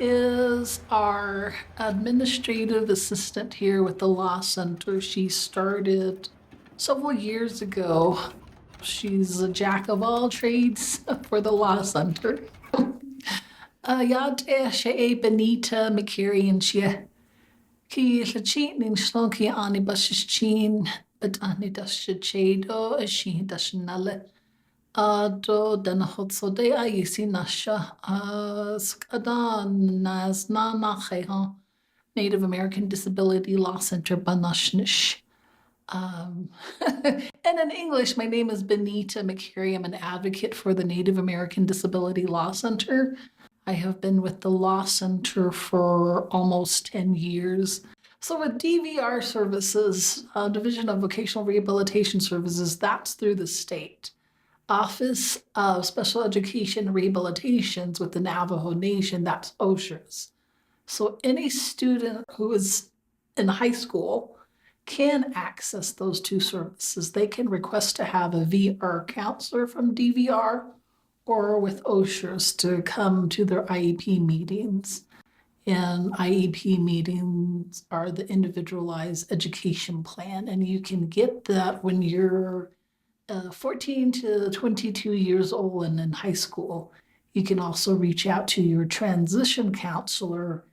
is our administrative assistant here with the Law Center. She started several years ago. She's a jack of all trades for the Law Center. Yad she Benita McCary and she ki lachin in slonki ani bashin but ani dashichedo she dashnale. Do den hotso de ayisi nasha skada nas na ha Native American Disability Law Center banashnish. And in English, my name is Benita McCary. I'm an advocate for the Native American Disability Law Center. I have been with the Law Center for almost 10 years. So with DVR services, Division of Vocational Rehabilitation Services, that's through the state. Office of Special Education Rehabilitations with the Navajo Nation, that's OSHA's. So any student who is in high school can access those two services. They can request to have a VR counselor from DVR or with OSHA's to come to their IEP meetings. And IEP meetings are the individualized education plan, and you can get that when you're 14 to 22 years old and in high school. You can also reach out to your transition counselor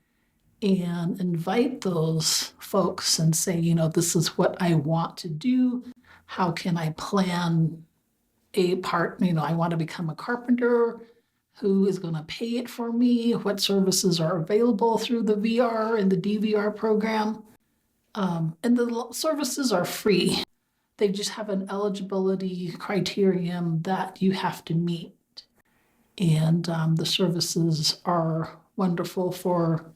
and invite those folks and say, this is what I want to do. How can I plan a part? I want to become a carpenter. Who is going to pay it for me? What services are available through the VR and the DVR program? And the services are free. They just have an eligibility criterion that you have to meet. And the services are wonderful for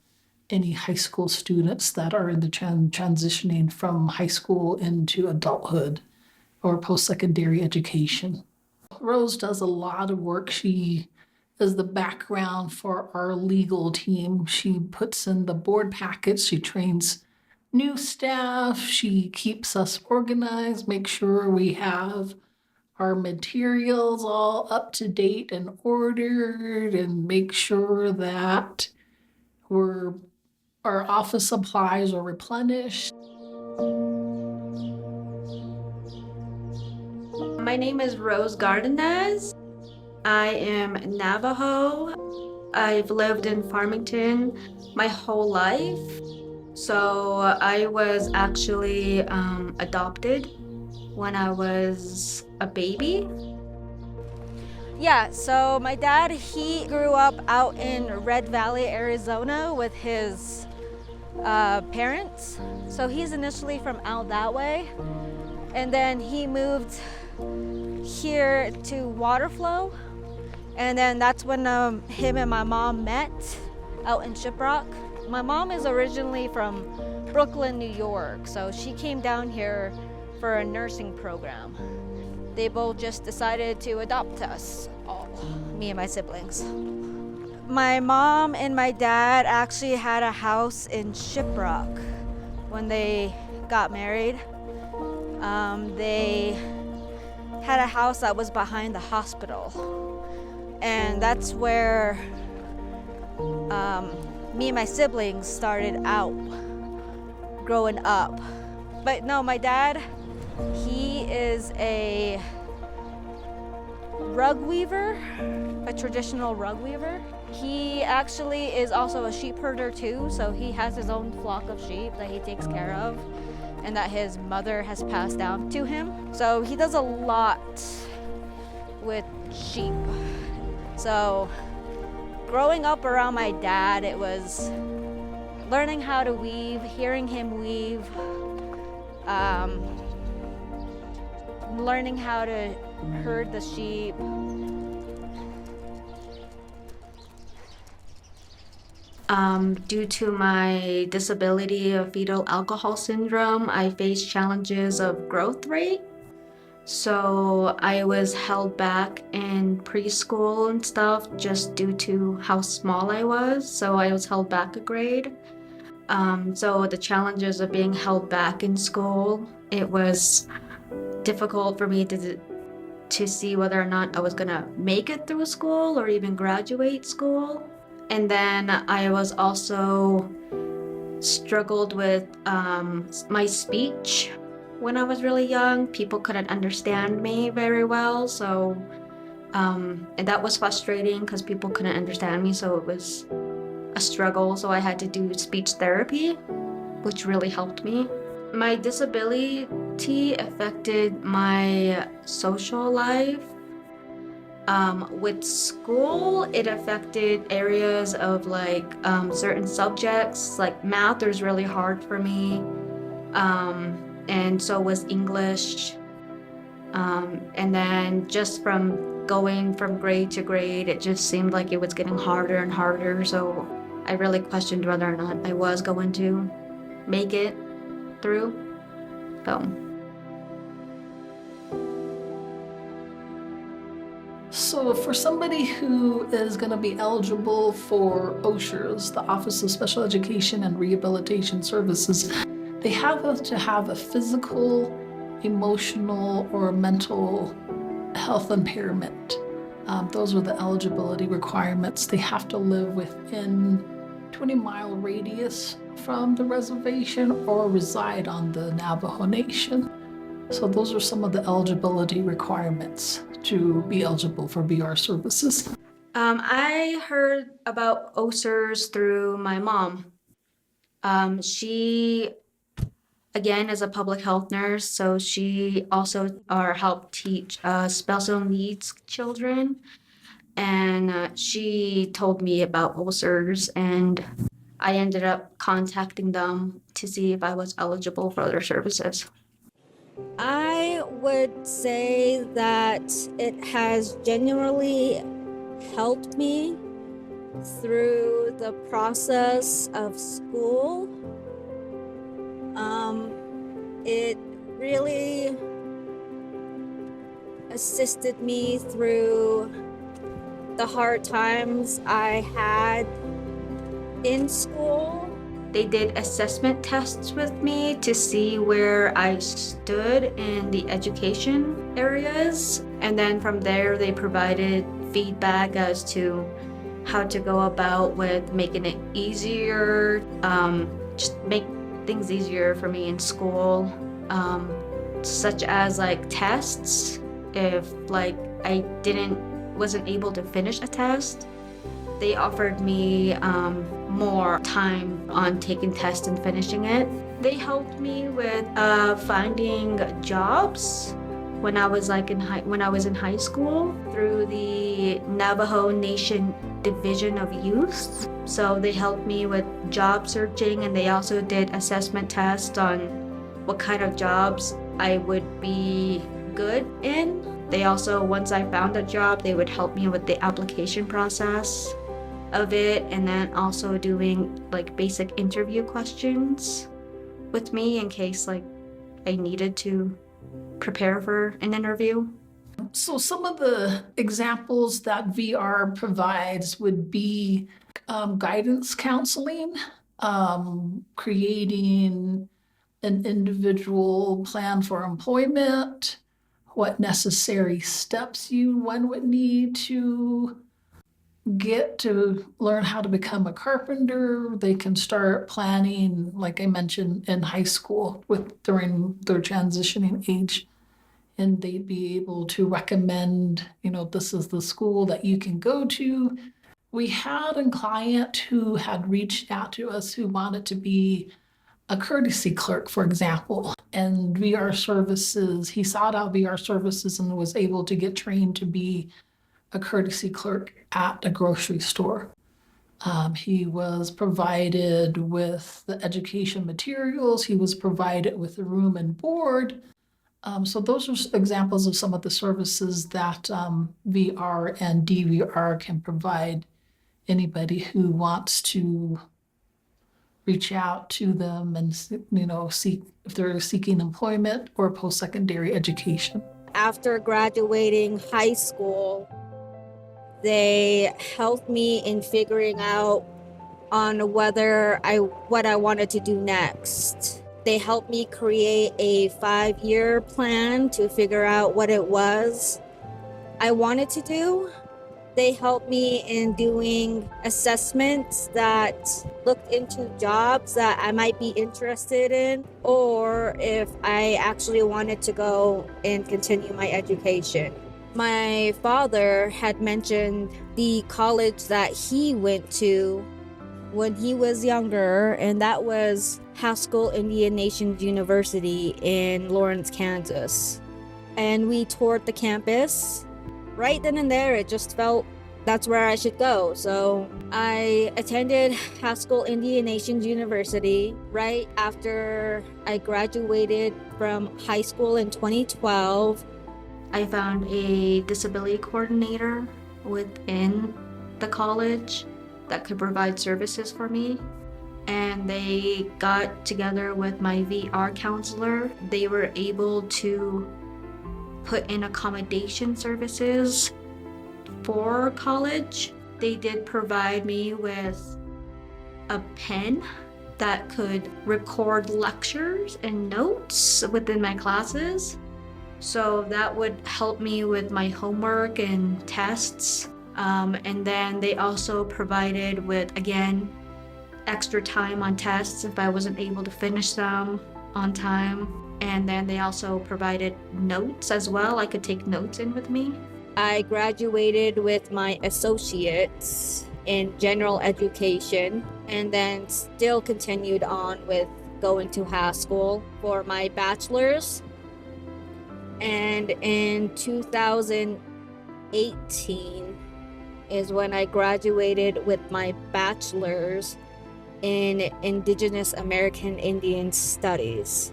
any high school students that are in the transitioning from high school into adulthood or post-secondary education. Rose does a lot of work. She is the background for our legal team. She puts in the board packets. She trains new staff. She keeps us organized, make sure we have our materials all up to date and ordered, and make sure that our office supplies are replenished. My name is Rose Garnanez. I am Navajo. I've lived in Farmington my whole life. So I was actually adopted when I was a baby. Yeah, so my dad, he grew up out in Red Valley, Arizona with his parents. So he's initially from out that way. And then he moved here to Waterflow. And then that's when him and my mom met out in Shiprock. My mom is originally from Brooklyn, New York. So she came down here for a nursing program. They both just decided to adopt us all, me and my siblings. My mom and my dad actually had a house in Shiprock when they got married. They had a house that was behind the hospital. And that's where me and my siblings started out growing up. But no, my dad, he is a rug weaver, a traditional rug weaver. He actually is also a sheep herder too, so he has his own flock of sheep that he takes care of and that his mother has passed down to him. So he does a lot with sheep. So growing up around my dad, it was learning how to weave, hearing him weave, learning how to herd the sheep. Due to my disability of fetal alcohol syndrome, I faced challenges of growth rate. So I was held back in preschool and stuff just due to how small I was. So I was held back a grade. So the challenges of being held back in school, it was difficult for me to see whether or not I was gonna make it through school or even graduate school. And then I was also struggled with my speech when I was really young. People couldn't understand me very well, so and that was frustrating because people couldn't understand me, so it was a struggle. So I had to do speech therapy, which really helped me. My disability affected my social life. With school, it affected areas of like certain subjects, like math was really hard for me, and so was English. And then just from going from grade to grade, it just seemed like it was getting harder and harder. So I really questioned whether or not I was going to make it through. So for somebody who is going to be eligible for OSHERS, the Office of Special Education and Rehabilitation Services, they have to have a physical, emotional, or mental health impairment. Those are the eligibility requirements. They have to live within 20-mile radius from the reservation or reside on the Navajo Nation. So those are some of the eligibility requirements to be eligible for VR services. I heard about OSERS through my mom. She, again, is a public health nurse, so she also helped teach special needs children. And she told me about OSERS, and I ended up contacting them to see if I was eligible for their services. I would say that it has genuinely helped me through the process of school. It really assisted me through the hard times I had in school. They did assessment tests with me to see where I stood in the education areas. And then from there, they provided feedback as to how to go about with making it easier, just make things easier for me in school, such as like tests. If like I wasn't able to finish a test, they offered me more time on taking tests and finishing it. They helped me with finding jobs when I was in high school through the Navajo Nation Division of Youth. So they helped me with job searching, and they also did assessment tests on what kind of jobs I would be good in. They also, once I found a job, they would help me with the application process of it, and then also doing like basic interview questions with me in case like I needed to prepare for an interview. So some of the examples that VR provides would be guidance counseling, creating an individual plan for employment, what necessary steps one would need to get to learn how to become a carpenter. They can start planning, like I mentioned, in high school during their transitioning age. And they'd be able to recommend, this is the school that you can go to. We had a client who had reached out to us who wanted to be a courtesy clerk, for example, and VR services. He sought out VR services and was able to get trained to be a courtesy clerk at a grocery store. He was provided with the education materials. He was provided with a room and board. So those are examples of some of the services that VR and DVR can provide anybody who wants to reach out to them and seek if they're seeking employment or post-secondary education. After graduating high school, they helped me in figuring out on what I wanted to do next. They helped me create a 5-year plan to figure out what it was I wanted to do. They helped me in doing assessments that looked into jobs that I might be interested in, or if I actually wanted to go and continue my education. My father had mentioned the college that he went to when he was younger, and that was Haskell Indian Nations University in Lawrence, Kansas. And we toured the campus. Right then and there, it just felt that's where I should go. So I attended Haskell Indian Nations University right after I graduated from high school in 2012. I found a disability coordinator within the college that could provide services for me. And they got together with my VR counselor. They were able to put in accommodation services for college. They did provide me with a pen that could record lectures and notes within my classes. So that would help me with my homework and tests. And then they also provided with, again, extra time on tests if I wasn't able to finish them on time. And then they also provided notes as well. I could take notes in with me. I graduated with my associates in general education and then still continued on with going to Haskell for my bachelor's. And in 2018 is when I graduated with my bachelor's in Indigenous American Indian Studies.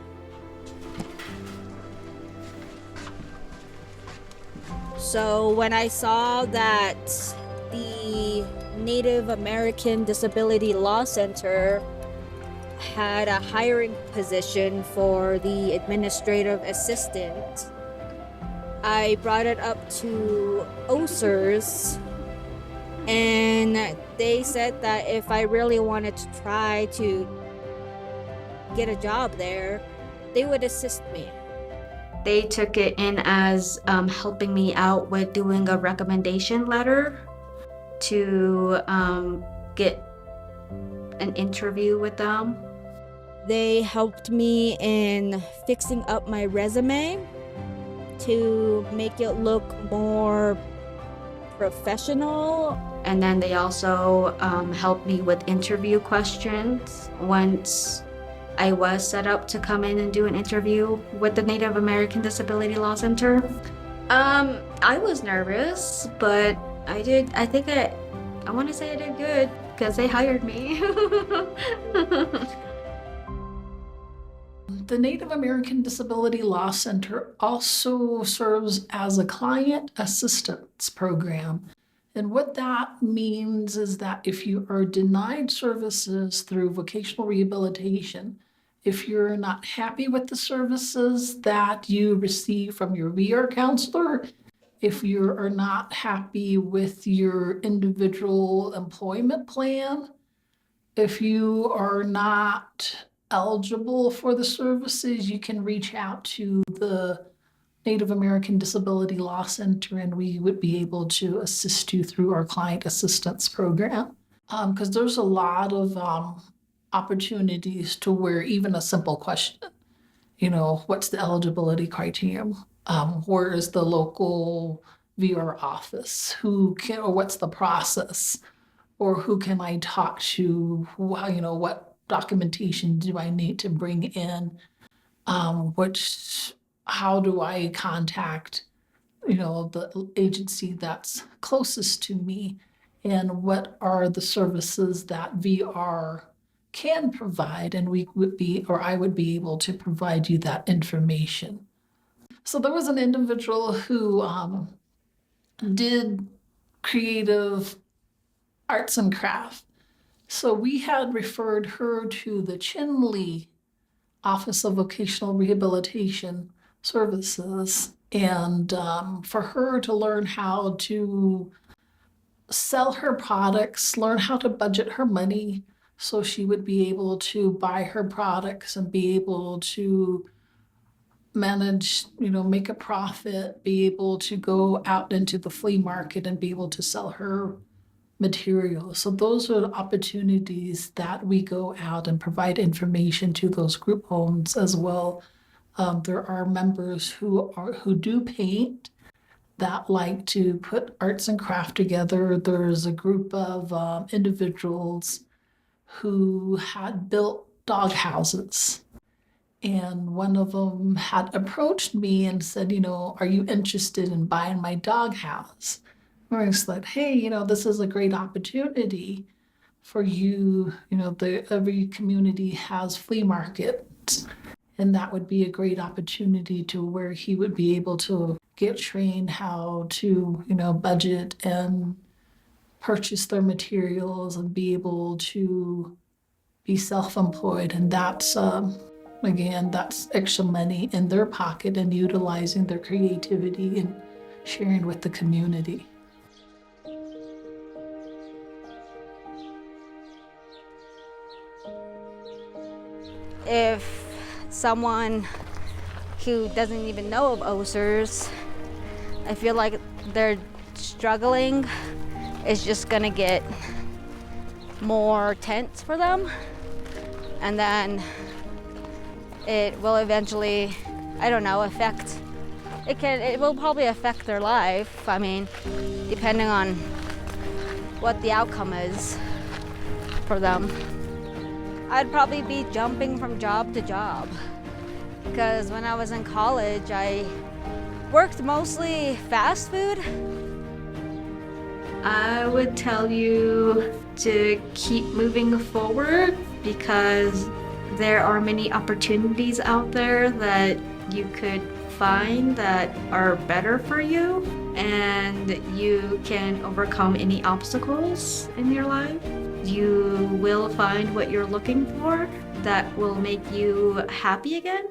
So when I saw that the Native American Disability Law Center had a hiring position for the administrative assistant, I brought it up to OSERS, and they said that if I really wanted to try to get a job there, they would assist me. They took it in as helping me out with doing a recommendation letter to get an interview with them. They helped me in fixing up my resume to make it look more professional. And then they also helped me with interview questions once I was set up to come in and do an interview with the Native American Disability Law Center. I was nervous, but I want to say I did good because they hired me. The Native American Disability Law Center also serves as a client assistance program. And what that means is that if you are denied services through vocational rehabilitation, if you're not happy with the services that you receive from your VR counselor, if you are not happy with your individual employment plan, if you are not eligible for the services, you can reach out to the Native American Disability Law Center and we would be able to assist you through our client assistance program. Because there's a lot of opportunities to where even a simple question, what's the eligibility criterion? Where is the local VR office? Or what's the process? Or who can I talk to? What documentation do I need to bring in? How do I contact, the agency that's closest to me? And what are the services that VR can provide? And I would be able to provide you that information. So there was an individual who did creative arts and craft. So we had referred her to the Chinle Office of Vocational Rehabilitation Services, and for her to learn how to sell her products, learn how to budget her money so she would be able to buy her products and be able to manage, make a profit, be able to go out into the flea market and be able to sell her material. So those are the opportunities that we go out and provide information to those group homes as well. There are members who do paint that like to put arts and craft together. There's a group of individuals who had built dog houses. And one of them had approached me and said, are you interested in buying my dog house? I was like, hey, this is a great opportunity for you. Every community has flea markets, and that would be a great opportunity to where he would be able to get trained how to, budget and purchase their materials and be able to be self-employed. And that's, again, that's extra money in their pocket and utilizing their creativity and sharing with the community. If someone who doesn't even know of OSERS, I feel like they're struggling, is just gonna get more tense for them, and then it will eventually, I don't know, it will probably affect their life. I mean, depending on what the outcome is for them. I'd probably be jumping from job to job, because when I was in college, I worked mostly fast food. I would tell you to keep moving forward, because there are many opportunities out there that you could find that are better for you, and you can overcome any obstacles in your life. You will find what you're looking for that will make you happy again.